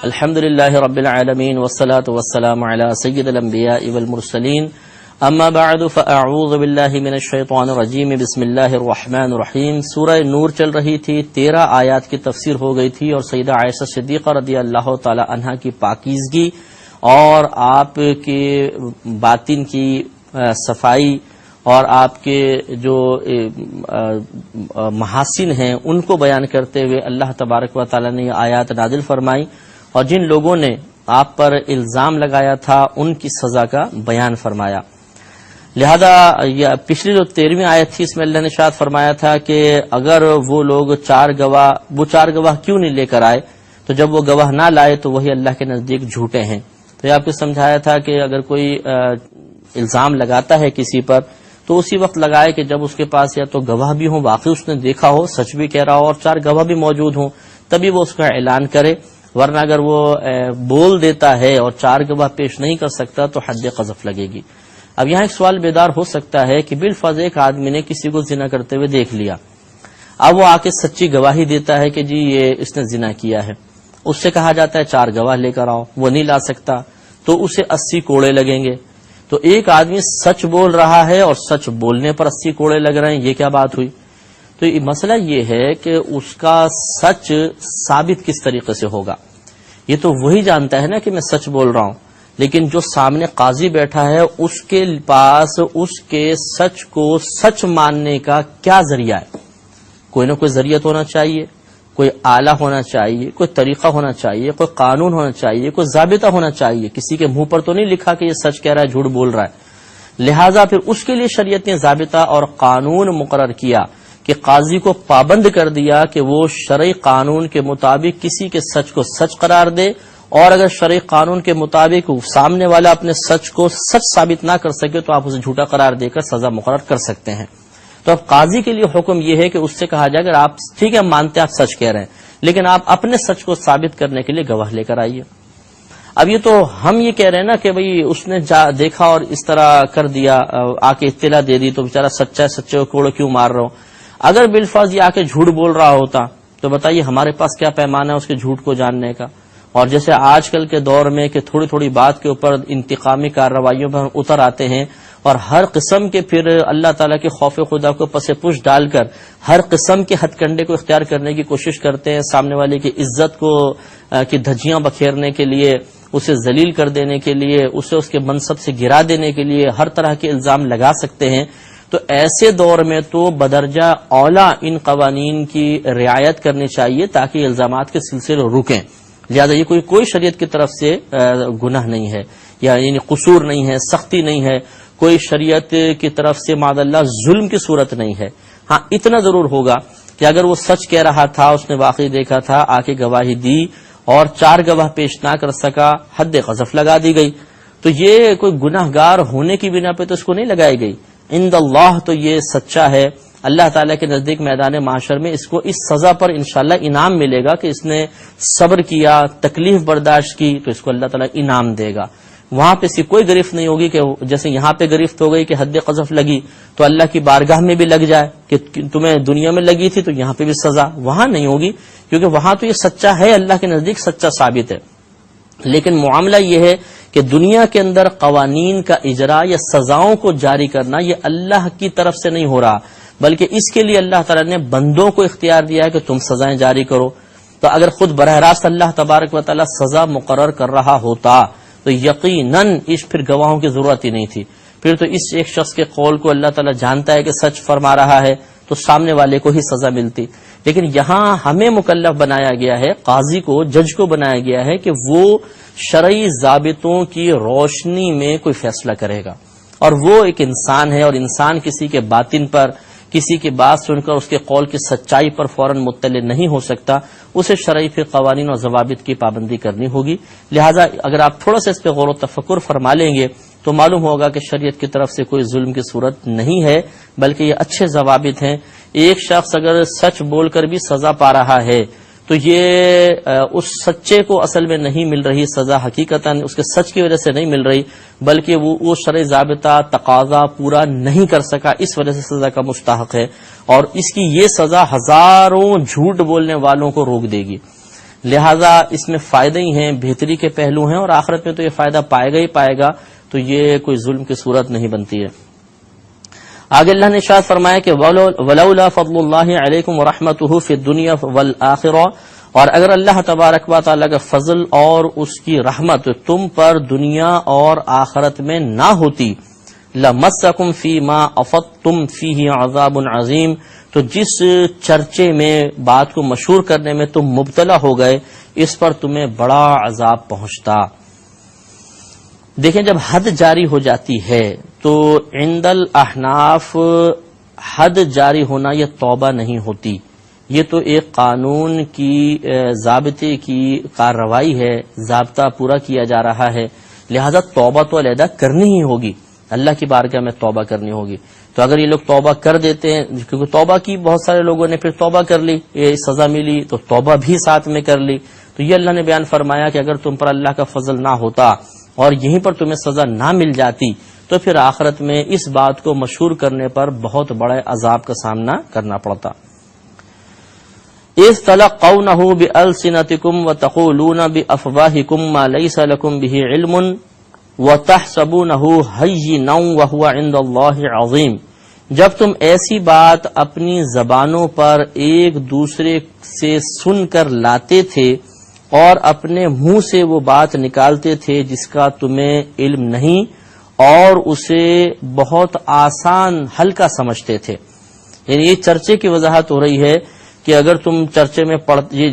الحمدللہ رب العالمین والصلاة والسلام علی سید الانبیاء والمرسلین اما بعد فاعوذ باللہ من الشیطان الرجیم بسم اللہ الرحمن الرحیم۔ سورہ نور چل رہی تھی، 13 آیات کی تفسیر ہو گئی تھی اور سیدہ عائشہ صدیقہ رضی اللہ تعالی عنہا کی پاکیزگی اور آپ کے باطن کی صفائی اور آپ کے جو محاسن ہیں ان کو بیان کرتے ہوئے اللہ تبارک و تعالی نے یہ آیات نازل فرمائی اور جن لوگوں نے آپ پر الزام لگایا تھا ان کی سزا کا بیان فرمایا۔ لہذا پچھلی جو 13ویں آیت تھی اس میں اللہ نے ارشاد فرمایا تھا کہ اگر وہ لوگ چار گواہ کیوں نہیں لے کر آئے، تو جب وہ گواہ نہ لائے تو وہی اللہ کے نزدیک جھوٹے ہیں۔ تو یہ آپ کو سمجھایا تھا کہ اگر کوئی الزام لگاتا ہے کسی پر تو اسی وقت لگائے کہ جب اس کے پاس یا تو گواہ بھی ہوں، واقعی اس نے دیکھا ہو، سچ بھی کہہ رہا ہو اور 4 گواہ بھی موجود ہوں، تبھی وہ اس کا اعلان کرے، ورنہ اگر وہ بول دیتا ہے اور 4 گواہ پیش نہیں کر سکتا تو حد قذف لگے گی۔ اب یہاں ایک سوال بیدار ہو سکتا ہے کہ بالفرض ایک آدمی نے کسی کو زنا کرتے ہوئے دیکھ لیا، اب وہ آ کے سچی گواہی دیتا ہے کہ جی یہ اس نے زنا کیا ہے، اس سے کہا جاتا ہے 4 گواہ لے کر آؤ، وہ نہیں لا سکتا تو اسے 80 کوڑے لگیں گے۔ تو ایک آدمی سچ بول رہا ہے اور سچ بولنے پر 80 کوڑے لگ رہے ہیں، یہ کیا بات ہوئی؟ تو مسئلہ یہ ہے کہ اس کا سچ ثابت کس طریقے سے ہوگا؟ یہ تو وہی جانتا ہے نا کہ میں سچ بول رہا ہوں، لیکن جو سامنے قاضی بیٹھا ہے اس کے پاس اس کے سچ کو سچ ماننے کا کیا ذریعہ ہے؟ کوئی نہ کوئی ذریعہ تو ہونا چاہیے، کوئی آلہ ہونا چاہیے، کوئی طریقہ ہونا چاہیے، کوئی قانون ہونا چاہیے، کوئی ضابطہ ہونا چاہیے۔ کسی کے منہ پر تو نہیں لکھا کہ یہ سچ کہہ رہا ہے، جھوٹ بول رہا ہے۔ لہٰذا پھر اس کے لیے شریعت نے ضابطہ اور قانون مقرر کیا کہ قاضی کو پابند کر دیا کہ وہ شرعی قانون کے مطابق کسی کے سچ کو سچ قرار دے، اور اگر شرعی قانون کے مطابق سامنے والا اپنے سچ کو سچ ثابت نہ کر سکے تو آپ اسے جھوٹا قرار دے کر سزا مقرر کر سکتے ہیں۔ تو اب قاضی کے لیے حکم یہ ہے کہ اس سے کہا جائے اگر آپ ٹھیک ہے مانتے ہیں آپ سچ کہہ رہے ہیں، لیکن آپ اپنے سچ کو ثابت کرنے کے لیے گواہ لے کر آئیے۔ اب یہ تو ہم یہ کہہ رہے ہیں نا کہ بھئی اس نے دیکھا اور اس طرح کر دیا، آ کے اطلاع دے دی تو بیچارہ سچا ہے، سچے کو کوڑے کیوں مار رہا ہو؟ اگر بالفرض یہ آ کے جھوٹ بول رہا ہوتا تو بتائیے ہمارے پاس کیا پیمانہ ہے اس کے جھوٹ کو جاننے کا؟ اور جیسے آج کل کے دور میں کہ تھوڑی تھوڑی بات کے اوپر انتقامی کارروائیوں پر اتر آتے ہیں اور ہر قسم کے پھر اللہ تعالیٰ کے خوف خدا کو پس پش ڈال کر ہر قسم کے ہتھ کنڈے کو اختیار کرنے کی کوشش کرتے ہیں، سامنے والے کی عزت کو کی دھجیاں بکھیرنے کے لیے، اسے ذلیل کر دینے کے لیے، اسے اس کے منصب سے گرا دینے کے لیے ہر طرح کے الزام لگا سکتے ہیں۔ تو ایسے دور میں تو بدرجہ اولا ان قوانین کی رعایت کرنی چاہیے تاکہ الزامات کے سلسلے رکیں۔ لہٰذا یہ کوئی شریعت کی طرف سے گناہ نہیں ہے، یا یعنی قصور نہیں ہے، سختی نہیں ہے، کوئی شریعت کی طرف سے معاذ اللہ ظلم کی صورت نہیں ہے۔ ہاں اتنا ضرور ہوگا کہ اگر وہ سچ کہہ رہا تھا، اس نے واقعی دیکھا تھا، آ کے گواہی دی اور 4 گواہ پیش نہ کر سکا، حد قذف لگا دی گئی، تو یہ کوئی گناہ گار ہونے کی بنا پہ تو اس کو نہیں لگائی گئی۔ عند اللہ تو یہ سچا ہے، اللہ تعالیٰ کے نزدیک میدان محشر میں اس کو اس سزا پر انشاءاللہ انعام ملے گا کہ اس نے صبر کیا، تکلیف برداشت کی، تو اس کو اللہ تعالیٰ انعام دے گا۔ وہاں پہ اس کی کوئی گرفت نہیں ہوگی کہ جیسے یہاں پہ گرفت ہو گئی کہ حد قذف لگی تو اللہ کی بارگاہ میں بھی لگ جائے کہ تمہیں دنیا میں لگی تھی تو یہاں پہ بھی سزا، وہاں نہیں ہوگی، کیونکہ وہاں تو یہ سچا ہے، اللہ کے نزدیک سچا ثابت ہے۔ لیکن معاملہ یہ ہے کہ دنیا کے اندر قوانین کا اجرا یا سزاؤں کو جاری کرنا یہ اللہ کی طرف سے نہیں ہو رہا، بلکہ اس کے لیے اللہ تعالیٰ نے بندوں کو اختیار دیا ہے کہ تم سزائیں جاری کرو۔ تو اگر خود براہ راست اللہ تبارک و تعالیٰ سزا مقرر کر رہا ہوتا تو یقیناً اس پھر گواہوں کی ضرورت ہی نہیں تھی، پھر تو اس ایک شخص کے قول کو اللہ تعالیٰ جانتا ہے کہ سچ فرما رہا ہے تو سامنے والے کو ہی سزا ملتی۔ لیکن یہاں ہمیں مکلف بنایا گیا ہے، قاضی کو، جج کو بنایا گیا ہے کہ وہ شرعی ضابطوں کی روشنی میں کوئی فیصلہ کرے گا، اور وہ ایک انسان ہے، اور انسان کسی کے باطن پر، کسی کی بات سن کر اس کے قول کی سچائی پر فوراً مطلع نہیں ہو سکتا، اسے شرعی پھر قوانین اور ضوابط کی پابندی کرنی ہوگی۔ لہٰذا اگر آپ تھوڑا سا اس پہ غور و تفکر فرما لیں گے تو معلوم ہوگا کہ شریعت کی طرف سے کوئی ظلم کی صورت نہیں ہے، بلکہ یہ اچھے ضوابط ہیں۔ ایک شخص اگر سچ بول کر بھی سزا پا رہا ہے تو یہ اس سچے کو اصل میں نہیں مل رہی سزا، حقیقتاً اس کے سچ کی وجہ سے نہیں مل رہی، بلکہ وہ شرعی ضابطہ تقاضا پورا نہیں کر سکا، اس وجہ سے سزا کا مستحق ہے، اور اس کی یہ سزا ہزاروں جھوٹ بولنے والوں کو روک دے گی۔ لہذا اس میں فائدے ہی ہیں، بہتری کے پہلو ہیں، اور آخرت میں تو یہ فائدہ پائے گا ہی پائے گا، تو یہ کوئی ظلم کی صورت نہیں بنتی ہے۔ آگے اللہ نے ارشاد فرمایا کہ ولولا فضل اللہ علیکم ورحمتہ فی الدنیا والآخرہ، اور اگر اللہ تبارک و تعالیٰ کا فضل اور اس کی رحمت تم پر دنیا اور آخرت میں نہ ہوتی، لمسکم فیما افضتم فیہ عذاب عظیم، تو جس چرچے میں بات کو مشہور کرنے میں تم مبتلا ہو گئے، اس پر تمہیں بڑا عذاب پہنچتا۔ دیکھیں، جب حد جاری ہو جاتی ہے تو عند الاحناف حد جاری ہونا یہ توبہ نہیں ہوتی، یہ تو ایک قانون کی ضابطے کی کارروائی ہے، ضابطہ پورا کیا جا رہا ہے، لہذا توبہ تو علیحدہ کرنی ہی ہوگی، اللہ کی بارگاہ میں توبہ کرنی ہوگی۔ تو اگر یہ لوگ توبہ کر دیتے ہیں، کیونکہ توبہ کی بہت سارے لوگوں نے پھر توبہ کر لی، یہ سزا ملی تو توبہ بھی ساتھ میں کر لی، تو یہ اللہ نے بیان فرمایا کہ اگر تم پر اللہ کا فضل نہ ہوتا اور یہیں پر تمہیں سزا نہ مل جاتی تو پھر آخرت میں اس بات کو مشہور کرنے پر بہت بڑے عذاب کا سامنا کرنا پڑتا۔ اذ تلقونه بألسنتكم وتقولون بأفواهكم ما ليس لكم به علم وتحسبونه هينا وهو عند الله عظيم، جب تم ایسی بات اپنی زبانوں پر ایک دوسرے سے سن کر لاتے تھے اور اپنے منہ سے وہ بات نکالتے تھے جس کا تمہیں علم نہیں، اور اسے بہت آسان ہلکا سمجھتے تھے۔ یعنی یہ چرچے کی وضاحت ہو رہی ہے کہ اگر تم چرچے میں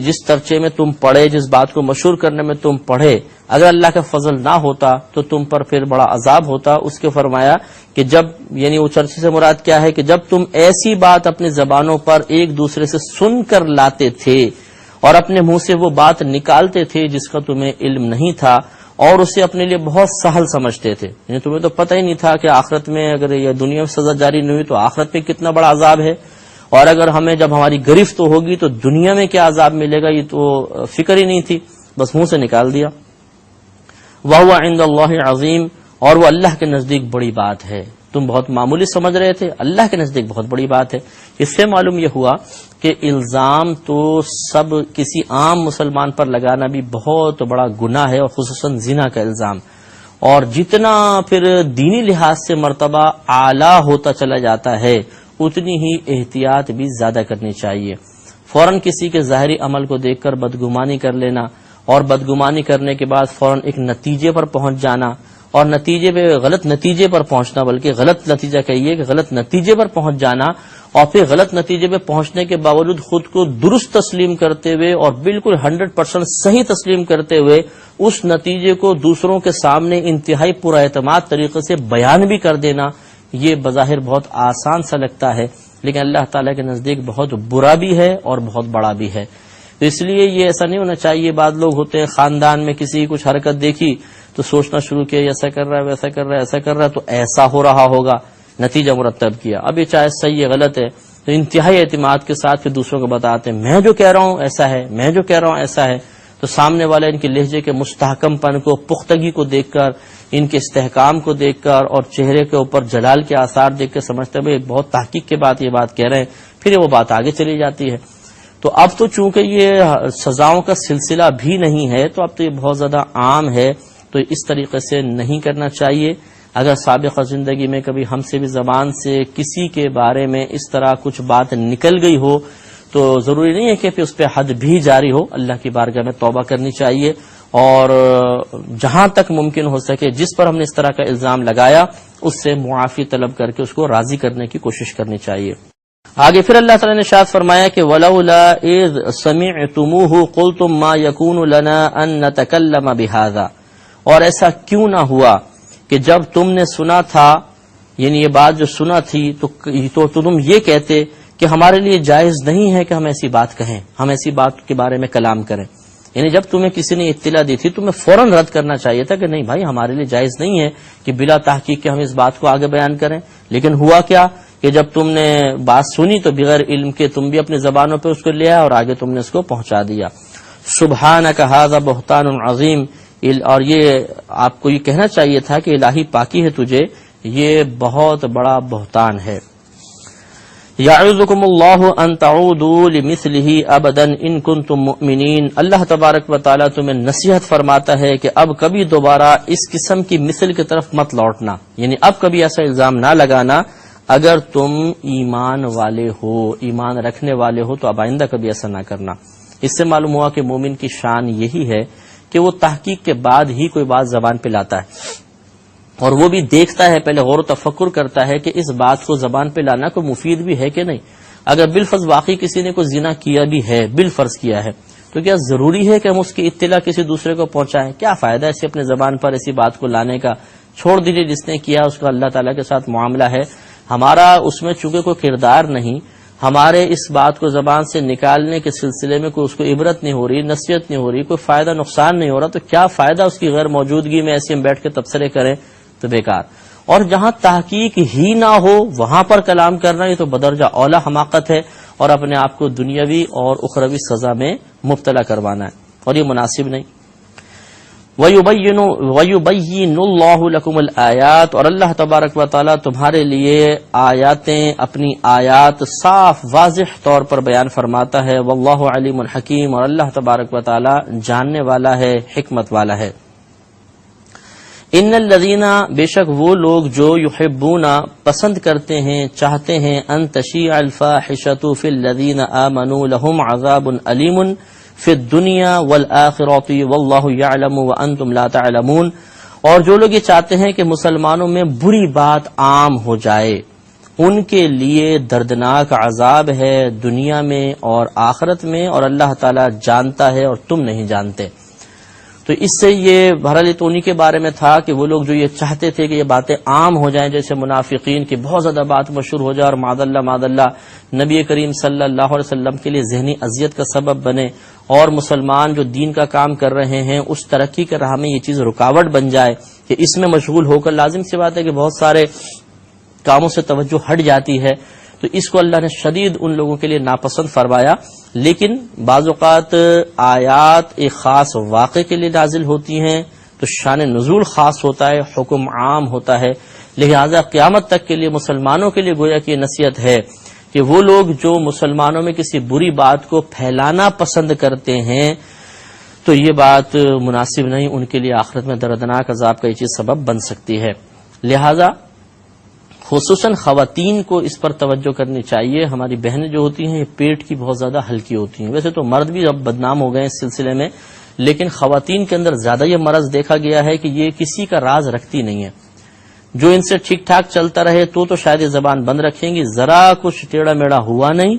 جس چرچے میں تم پڑھے، جس بات کو مشہور کرنے میں تم پڑھے، اگر اللہ کا فضل نہ ہوتا تو تم پر پھر بڑا عذاب ہوتا۔ اس کے فرمایا کہ جب، یعنی وہ چرچے سے مراد کیا ہے کہ جب تم ایسی بات اپنی زبانوں پر ایک دوسرے سے سن کر لاتے تھے اور اپنے منہ سے وہ بات نکالتے تھے جس کا تمہیں علم نہیں تھا، اور اسے اپنے لیے بہت سہل سمجھتے تھے، یعنی تمہیں تو پتہ ہی نہیں تھا کہ آخرت میں اگر یہ دنیا میں سزا جاری نہیں ہوئی تو آخرت میں کتنا بڑا عذاب ہے، اور اگر ہمیں جب ہماری گرفت ہوگی تو دنیا میں کیا عذاب ملے گا، یہ تو فکر ہی نہیں تھی، بس منہ سے نکال دیا۔ وَهُوَ عِندَ اللَّهِ عَظِيمٌ، اور وہ اللہ کے نزدیک بڑی بات ہے، تم بہت معمولی سمجھ رہے تھے، اللہ کے نزدیک بہت بڑی بات ہے۔ اس سے معلوم یہ ہوا کہ الزام تو سب کسی عام مسلمان پر لگانا بھی بہت بڑا گناہ ہے، اور خصوصاً زنا کا الزام، اور جتنا پھر دینی لحاظ سے مرتبہ اعلیٰ ہوتا چلا جاتا ہے اتنی ہی احتیاط بھی زیادہ کرنی چاہیے۔ فوراً کسی کے ظاہری عمل کو دیکھ کر بدگمانی کر لینا، اور بدگمانی کرنے کے بعد فوراً ایک نتیجے پر پہنچ جانا، اور نتیجے پہ غلط نتیجے پر پہنچنا، بلکہ غلط نتیجہ کہیے کہ غلط نتیجے پر پہنچ جانا، اور پھر غلط نتیجے پہ پہنچنے کے باوجود خود کو درست تسلیم کرتے ہوئے اور بالکل 100% صحیح تسلیم کرتے ہوئے اس نتیجے کو دوسروں کے سامنے انتہائی پورا اعتماد طریقے سے بیان بھی کر دینا، یہ بظاہر بہت آسان سا لگتا ہے، لیکن اللہ تعالیٰ کے نزدیک بہت برا بھی ہے اور بہت بڑا بھی ہے۔ تو اس لیے یہ ایسا نہیں ہونا چاہیے، بعض لوگ ہوتے ہیں خاندان میں کسی کی کچھ حرکت دیکھی تو سوچنا شروع کیا ایسا کر رہا ہے، ویسا کر رہا ہے، ایسا کر رہا ہے تو ایسا ہو رہا ہوگا، نتیجہ مرتب کیا۔ اب یہ چاہے صحیح ہے غلط ہے تو انتہائی اعتماد کے ساتھ پھر دوسروں کو بتاتے ہیں میں جو کہہ رہا ہوں ایسا ہے، میں جو کہہ رہا ہوں ایسا ہے، تو سامنے والے ان کے لہجے کے مستحکم پن کو، پختگی کو دیکھ کر، ان کے استحکام کو دیکھ کر اور چہرے کے اوپر جلال کے آثار دیکھ کے سمجھتے ہیں بہت تحقیق کے بعد یہ بات کہہ رہے ہیں، پھر وہ بات آگے چلی جاتی ہے۔ تو اب تو چونکہ یہ سزاؤں کا سلسلہ بھی نہیں ہے تو اب تو یہ بہت زیادہ عام ہے، تو اس طریقے سے نہیں کرنا چاہیے۔ اگر سابقہ زندگی میں کبھی ہم سے بھی زبان سے کسی کے بارے میں اس طرح کچھ بات نکل گئی ہو تو ضروری نہیں ہے کہ پھر اس پہ حد بھی جاری ہو، اللہ کی بارگاہ میں توبہ کرنی چاہیے، اور جہاں تک ممکن ہو سکے جس پر ہم نے اس طرح کا الزام لگایا اس سے معافی طلب کر کے اس کو راضی کرنے کی کوشش کرنی چاہیے۔ آگے پھر اللہ تعالیٰ نے ارشاد فرمایا کہ وَلَوْلَا إِذْ سَمِعْتُمُوهُ قُلْتُمْ مَا يَكُونُ لَنَا أَن نَّتَكَلَّمَ بِهَذَا، اور ایسا کیوں نہ ہوا کہ جب تم نے سنا تھا، یعنی یہ بات جو سنا تھی تو تم یہ کہتے کہ ہمارے لیے جائز نہیں ہے کہ ہم ایسی بات کہیں، ہم ایسی بات کے بارے میں کلام کریں۔ یعنی جب تمہیں کسی نے اطلاع دی تھی تمہیں فوراً رد کرنا چاہیے تھا کہ نہیں بھائی ہمارے لیے جائز نہیں ہے کہ بلا تحقیق کے ہم اس بات کو آگے بیان کریں، لیکن ہوا کیا کہ جب تم نے بات سنی تو بغیر علم کے تم بھی اپنی زبانوں پہ اس کو لے آئے اور آگے تم نے اس کو پہنچا دیا۔ سبحانک ھذا بہتان عظیم، اور یہ آپ کو یہ کہنا چاہیے تھا کہ الہی پاکی ہے تجھے، یہ بہت بڑا بہتان ہے۔ یعظکم اللہ ان تعودوا لمثلہ ابدا ان کنتم مؤمنین، اللہ تبارک و تعالیٰ تمہیں نصیحت فرماتا ہے کہ اب کبھی دوبارہ اس قسم کی مثل کی طرف مت لوٹنا، یعنی اب کبھی ایسا الزام نہ لگانا اگر تم ایمان والے ہو، ایمان رکھنے والے ہو تو اب آئندہ کبھی ایسا نہ کرنا۔ اس سے معلوم ہوا کہ مومن کی شان یہی ہے کہ وہ تحقیق کے بعد ہی کوئی بات زبان پہ لاتا ہے، اور وہ بھی دیکھتا ہے، پہلے غور و تفکر کرتا ہے کہ اس بات کو زبان پہ لانا کو مفید بھی ہے کہ نہیں۔ اگر بالفرض واقعی کسی نے کوئی زنا کیا بھی ہے، بالفرض کیا ہے، تو کیا ضروری ہے کہ ہم اس کی اطلاع کسی دوسرے کو پہنچائیں؟ کیا فائدہ ایسے اپنے زبان پر ایسی بات کو لانے کا؟ چھوڑ دیجیے، جس نے کیا اس کا اللہ تعالیٰ کے ساتھ معاملہ ہے، ہمارا اس میں چونکہ کوئی کردار نہیں، ہمارے اس بات کو زبان سے نکالنے کے سلسلے میں کوئی اس کو عبرت نہیں ہو رہی، نصیحت نہیں ہو رہی، کوئی فائدہ نقصان نہیں ہو رہا، تو کیا فائدہ اس کی غیر موجودگی میں ایسے ہم بیٹھ کے تبصرے کریں؟ تو بیکار۔ اور جہاں تحقیق ہی نہ ہو وہاں پر کلام کرنا، یہ تو بدرجہ اولا حماقت ہے، اور اپنے آپ کو دنیاوی اور اخروی سزا میں مبتلا کروانا ہے، اور یہ مناسب نہیں۔ وَيُبَيِّنُ اللَّهُ لَكُمُ الْآيَاتِ، اور اللہ تبارک و تعالیٰ تمہارے لیے آیاتیں، اپنی آیات صاف واضح طور پر بیان فرماتا ہے۔ وَاللَّهُ عَلِيمٌ حَكِيمٌ، اور اللہ تبارک و تعالیٰ جاننے والا ہے، حکمت والا ہے۔ ان الذین، بے شک وہ لوگ جو یحبون، پسند کرتے ہیں، چاہتے ہیں، ان تشیع الفاحشۃ فی الذین آمنوا لهم عذاب علیم فی الدنیا والآخرۃ واللہ یعلم وانتم لا تعلمون، اور جو لوگ یہ چاہتے ہیں کہ مسلمانوں میں بری بات عام ہو جائے، ان کے لیے دردناک عذاب ہے دنیا میں اور آخرت میں، اور اللہ تعالی جانتا ہے اور تم نہیں جانتے۔ تو اس سے یہ بہرحال تو انہی کے بارے میں تھا کہ وہ لوگ جو یہ چاہتے تھے کہ یہ باتیں عام ہو جائیں، جیسے منافقین کی بہت زیادہ بات مشہور ہو جائے اور معاذ اللہ نبی کریم صلی اللہ علیہ وسلم کے لیے ذہنی اذیت کا سبب بنے، اور مسلمان جو دین کا کام کر رہے ہیں اس ترقی کے راہ میں یہ چیز رکاوٹ بن جائے کہ اس میں مشغول ہو کر لازم سی بات ہے کہ بہت سارے کاموں سے توجہ ہٹ جاتی ہے، تو اس کو اللہ نے شدید ان لوگوں کے لیے ناپسند فرمایا۔ لیکن بعض اوقات آیات ایک خاص واقعے کے لیے نازل ہوتی ہیں تو شان نزول خاص ہوتا ہے، حکم عام ہوتا ہے، لہذا قیامت تک کے لیے مسلمانوں کے لیے گویا کہ یہ نصیحت ہے کہ وہ لوگ جو مسلمانوں میں کسی بری بات کو پھیلانا پسند کرتے ہیں تو یہ بات مناسب نہیں، ان کے لیے آخرت میں دردناک عذاب کا یہ چیز سبب بن سکتی ہے۔ لہذا خصوصاً خواتین کو اس پر توجہ کرنی چاہیے۔ ہماری بہنیں جو ہوتی ہیں یہ پیٹ کی بہت زیادہ ہلکی ہوتی ہیں، ویسے تو مرد بھی اب بدنام ہو گئے اس سلسلے میں، لیکن خواتین کے اندر زیادہ یہ مرض دیکھا گیا ہے کہ یہ کسی کا راز رکھتی نہیں ہے، جو ان سے ٹھیک ٹھاک چلتا رہے تو شاید یہ زبان بند رکھیں گی، ذرا کچھ ٹیڑھا میڑا ہوا نہیں،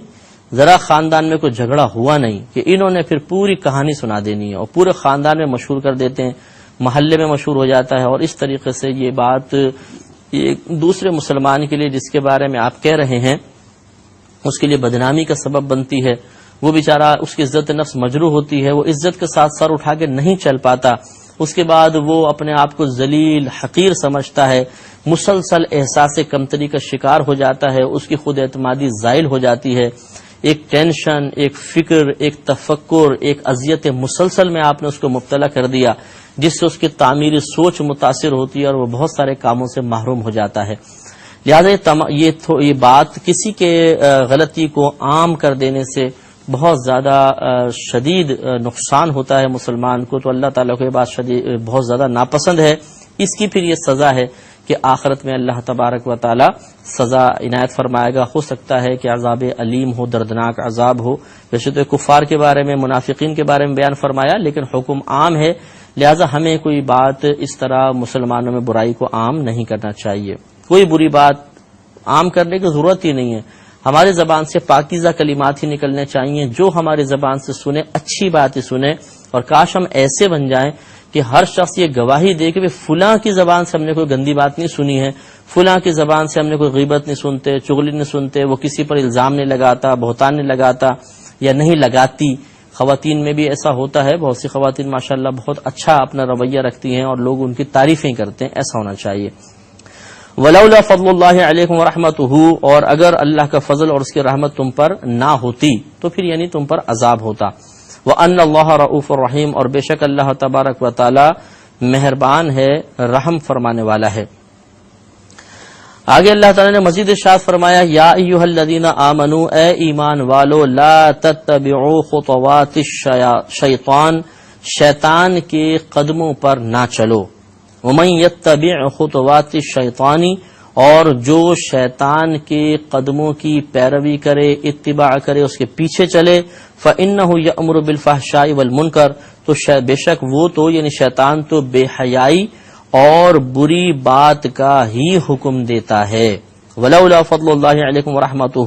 ذرا خاندان میں کوئی جھگڑا ہوا نہیں کہ انہوں نے پھر پوری کہانی سنا دینی ہے اور پورے خاندان میں مشہور کر دیتے ہیں، محلے میں مشہور ہو جاتا ہے، اور اس طریقے سے یہ بات ایک دوسرے مسلمان کے لیے جس کے بارے میں آپ کہہ رہے ہیں اس کے لیے بدنامی کا سبب بنتی ہے۔ وہ بیچارہ، اس کی عزت نفس مجروح ہوتی ہے، وہ عزت کے ساتھ سر اٹھا کے نہیں چل پاتا، اس کے بعد وہ اپنے آپ کو ذلیل حقیر سمجھتا ہے، مسلسل احساس کمتری کا شکار ہو جاتا ہے، اس کی خود اعتمادی زائل ہو جاتی ہے، ایک ٹینشن، ایک فکر، ایک تفکر، ایک اذیت مسلسل میں آپ نے اس کو مبتلا کر دیا، جس سے اس کی تعمیری سوچ متاثر ہوتی ہے اور وہ بہت سارے کاموں سے محروم ہو جاتا ہے۔ لہذا یہ بات کسی کے غلطی کو عام کر دینے سے بہت زیادہ شدید نقصان ہوتا ہے مسلمان کو، تو اللہ تعالیٰ کو یہ بات بہت زیادہ ناپسند ہے۔ اس کی پھر یہ سزا ہے کہ آخرت میں اللہ تبارک و تعالیٰ سزا عنایت فرمائے گا۔ ہو سکتا ہے کہ عذاب علیم ہو، دردناک عذاب ہو۔ ویسے تو کفار کے بارے میں، منافقین کے بارے میں بیان فرمایا، لیکن حکم عام ہے، لہذا ہمیں کوئی بات اس طرح مسلمانوں میں برائی کو عام نہیں کرنا چاہیے۔ کوئی بری بات عام کرنے کی ضرورت ہی نہیں ہے، ہماری زبان سے پاکیزہ کلمات ہی نکلنے چاہیے، جو ہماری زبان سے سنے اچھی بات ہی سنے، اور کاش ہم ایسے بن جائیں کہ ہر شخص یہ گواہی دے کہ فلاں کی زبان سے ہم نے کوئی گندی بات نہیں سنی ہے، فلاں کی زبان سے ہم نے کوئی غیبت نہیں سنتے، چغلی نہیں سنتے، وہ کسی پر الزام نہیں لگاتا، بہتان نہیں لگاتا یا نہیں لگاتی۔ خواتین میں بھی ایسا ہوتا ہے، بہت سی خواتین ماشاءاللہ بہت اچھا اپنا رویہ رکھتی ہیں اور لوگ ان کی تعریفیں کرتے ہیں، ایسا ہونا چاہیے۔ ولولا فضل اللہ علیکم ورحمتہ، اور اگر اللہ کا فضل اور اس کی رحمت تم پر نہ ہوتی تو پھر یعنی تم پر عذاب ہوتا۔ وان اللہ رؤوف الرحیم، اور بے شک اللہ تبارک و تعالی مہربان ہے، رحم فرمانے والا ہے۔ آگے اللہ تعالیٰ نے مزید ارشاد فرمایا یا ایھا الذین آمنو اے ایمان والو لا تتبعوا خطوات الشیطان شیطان کے قدموں پر نہ چلو ومن یتبع خطوات الشیطان اور جو شیطان کے قدموں کی پیروی کرے اتباع کرے اس کے پیچھے چلے فإنہ یأمر بالفحشاء والمنکر تو بے شک وہ تو یعنی شیطان تو بے حیائی اور بری بات کا ہی حکم دیتا ہے ولولا فضل اللہ علیکم ورحمتہ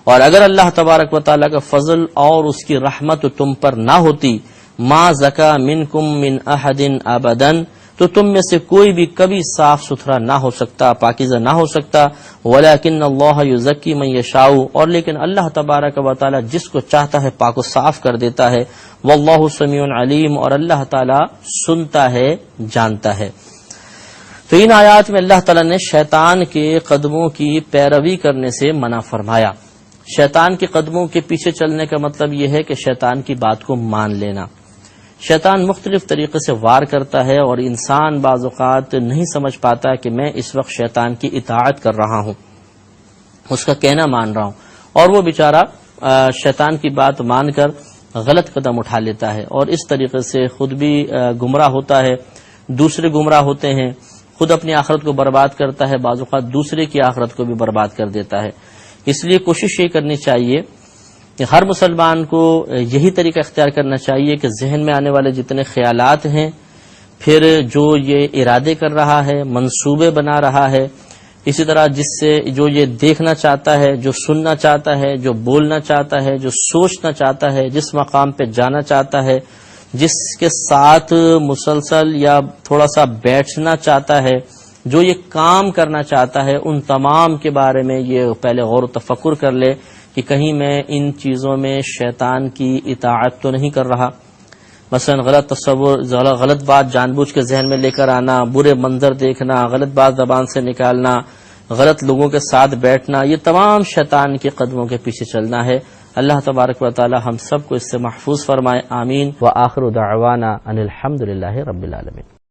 اور اگر اللہ تبارک و تعالیٰ کا فضل اور اس کی رحمت تم پر نہ ہوتی ما زکا منکم من احد ابدا تو تم میں سے کوئی بھی کبھی صاف ستھرا نہ ہو سکتا پاکیزہ نہ ہو سکتا ولکن اللہ یزکی من یشاء اور لیکن اللہ تبارک و تعالیٰ جس کو چاہتا ہے پاک و صاف کر دیتا ہے واللہ سمیع علیم اور اللہ تعالیٰ سنتا ہے جانتا ہے۔ تو ان آیات میں اللہ تعالیٰ نے شیطان کے قدموں کی پیروی کرنے سے منع فرمایا۔ شیطان کے قدموں کے پیچھے چلنے کا مطلب یہ ہے کہ شیطان کی بات کو مان لینا۔ شیطان مختلف طریقے سے وار کرتا ہے اور انسان بعض اوقات نہیں سمجھ پاتا کہ میں اس وقت شیطان کی اطاعت کر رہا ہوں، اس کا کہنا مان رہا ہوں، اور وہ بیچارہ شیطان کی بات مان کر غلط قدم اٹھا لیتا ہے اور اس طریقے سے خود بھی گمراہ ہوتا ہے، دوسرے گمراہ ہوتے ہیں، خود اپنی آخرت کو برباد کرتا ہے، بعض اوقات دوسرے کی آخرت کو بھی برباد کر دیتا ہے۔ اس لیے کوشش یہ کرنی چاہیے کہ ہر مسلمان کو یہی طریقہ اختیار کرنا چاہیے کہ ذہن میں آنے والے جتنے خیالات ہیں، پھر جو یہ ارادے کر رہا ہے، منصوبے بنا رہا ہے، اسی طرح جس سے جو یہ دیکھنا چاہتا ہے، جو سننا چاہتا ہے، جو بولنا چاہتا ہے، جو سوچنا چاہتا ہے، جس مقام پہ جانا چاہتا ہے، جس کے ساتھ مسلسل یا تھوڑا سا بیٹھنا چاہتا ہے، جو یہ کام کرنا چاہتا ہے، ان تمام کے بارے میں یہ پہلے غور و تفکر کر لے کہ کہیں میں ان چیزوں میں شیطان کی اطاعت تو نہیں کر رہا۔ مثلا غلط تصور، غلط بات جان بوجھ کے ذہن میں لے کر آنا، برے منظر دیکھنا، غلط بات زبان سے نکالنا، غلط لوگوں کے ساتھ بیٹھنا، یہ تمام شیطان کے قدموں کے پیچھے چلنا ہے۔ اللہ تبارک و تعالی ہم سب کو اس سے محفوظ فرمائے، آمین۔ وآخر دعوانا ان الحمد للہ رب العالمین۔